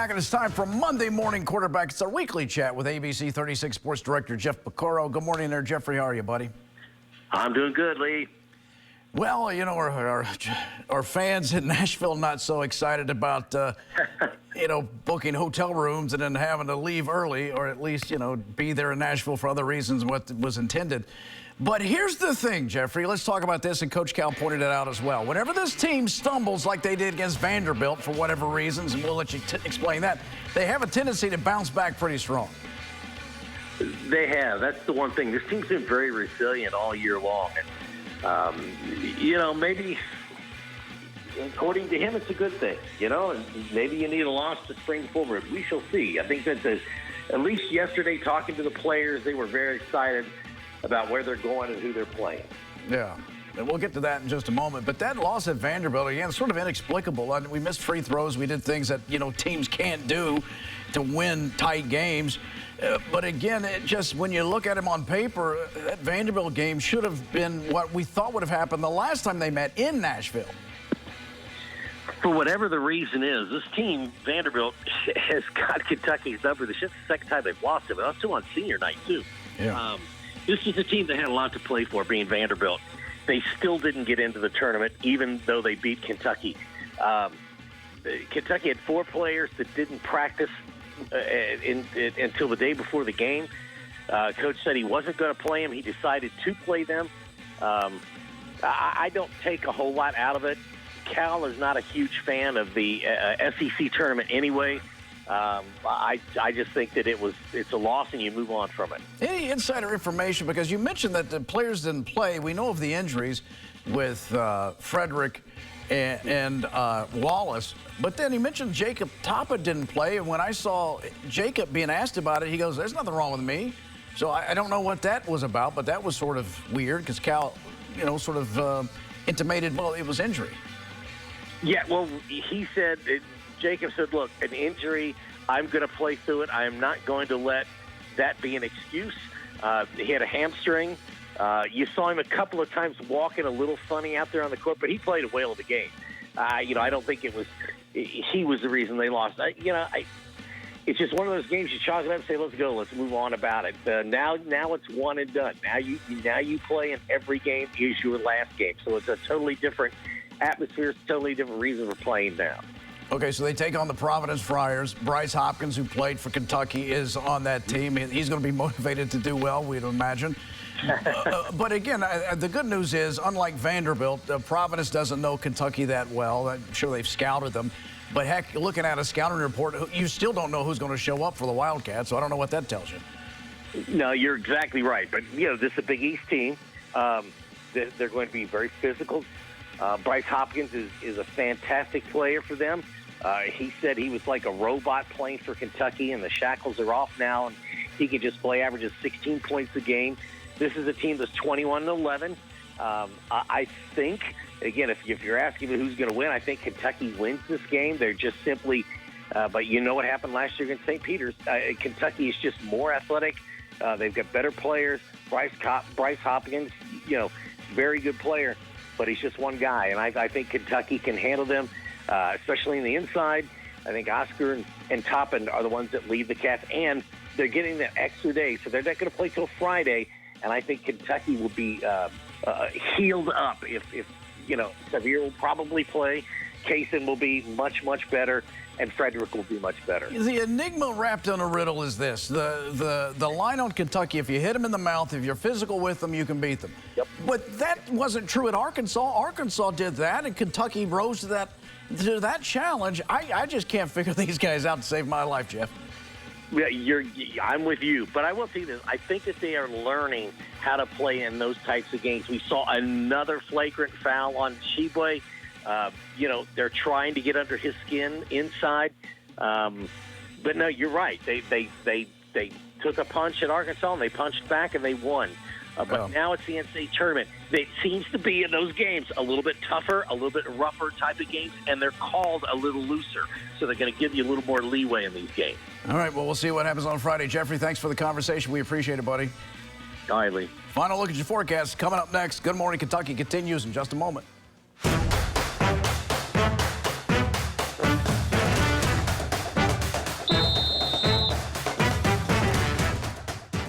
back, and it's time for Monday Morning Quarterback. It's our weekly chat with ABC 36 Sports Director Jeff Piecoro. Good morning there, Jeffrey. How are you, buddy? I'm doing good, Lee. Well, you know, our fans in Nashville not so excited about, booking hotel rooms and then having to leave early, or at least, be there in Nashville for other reasons than what was intended. But here's the thing, Jeffrey. Let's talk about this, and Coach Cal pointed it out as well. Whenever this team stumbles like they did against Vanderbilt for whatever reasons, and we'll let you explain that, they have a tendency to bounce back pretty strong. They have. That's the one thing. This team's been very resilient all year long. And, maybe according to him, it's a good thing, and maybe you need a loss to spring forward. We shall see. I think that at least yesterday, talking to the players, they were very excited about where they're going and who they're playing. Yeah, and we'll get to that in just a moment. But that loss at Vanderbilt, again, sort of inexplicable. We missed free throws. We did things that, teams can't do to win tight games. But again, when you look at him on paper, that Vanderbilt game should have been what we thought would have happened the last time they met in Nashville. For whatever the reason is, this team, Vanderbilt, has got Kentucky's number. This is the second time they've lost it, but that's still on senior night, too. Yeah. This is a team that had a lot to play for, being Vanderbilt. They still didn't get into the tournament, even though they beat Kentucky. Kentucky had 4 players that didn't practice until the day before the game. Coach said he wasn't going to play them. He decided to play them. I don't take a whole lot out of it. Cal is not a huge fan of the SEC tournament anyway. I just think that it's a loss and you move on from it. Any insider information, because you mentioned that the players didn't play. We know of the injuries with Frederick and Wallace, but then he mentioned Jacob Tapa didn't play, and when I saw Jacob being asked about it, he goes, "There's nothing wrong with me." So I don't know what that was about, but that was sort of weird because Cal, sort of intimated, well, it was injury. Yeah, well, he said, Jacob said, look, an injury, I'm going to play through it. I am not going to let that be an excuse. He had a hamstring. You saw him a couple of times walking a little funny out there on the court, but he played a whale of the game. I don't think he was the reason they lost. It's just one of those games you chalk it up and say, let's go, let's move on about it. Now it's one and done. Now you play in every game is your last game. So it's a totally different atmosphere, it's a totally different reason for playing now. Okay, so they take on the Providence Friars. Bryce Hopkins, who played for Kentucky, is on that team. He's going to be motivated to do well, we'd imagine. But again, the good news is, unlike Vanderbilt, Providence doesn't know Kentucky that well. I'm sure they've scouted them. But heck, looking at a scouting report, you still don't know who's going to show up for the Wildcats, so I don't know what that tells you. No, you're exactly right. But, this is a Big East team. They're going to be very physical. Bryce Hopkins is a fantastic player for them. He said he was like a robot playing for Kentucky, and the shackles are off now, and he can just play, averages 16 points a game. This is a team that's 21-11. I think, again, if you're asking me who's going to win, I think Kentucky wins this game. They're just simply, but you know what happened last year against St. Peter's. Kentucky is just more athletic. They've got better players. Bryce Hopkins, very good player, but he's just one guy, and I think Kentucky can handle them, especially in the inside. I think Oscar and Toppin are the ones that lead the Cats, and they're getting that extra day, so they're not going to play till Friday, and I think Kentucky will be healed up. If Xavier will probably play, Kaysen will be much, much better, and Frederick will be much better. The enigma wrapped in a riddle is this. The line on Kentucky, if you hit them in the mouth, if you're physical with them, you can beat them. Yep. But that wasn't true at Arkansas. Arkansas did that, and Kentucky rose to that challenge. I just can't figure these guys out to save my life, Jeff. Yeah, I'm with you, but I will say this. I think that they are learning how to play in those types of games. We saw another flagrant foul on Chibwe. They're trying to get under his skin inside. But no, you're right. They took a punch at Arkansas, and they punched back, and they won. But now it's the NCAA tournament. It seems to be in those games a little bit tougher, a little bit rougher type of games, and they're called a little looser. So they're going to give you a little more leeway in these games. All right, well, we'll see what happens on Friday. Jeffrey, thanks for the conversation. We appreciate it, buddy. All right, Lee. Final look at your forecast coming up next. Good Morning Kentucky continues in just a moment.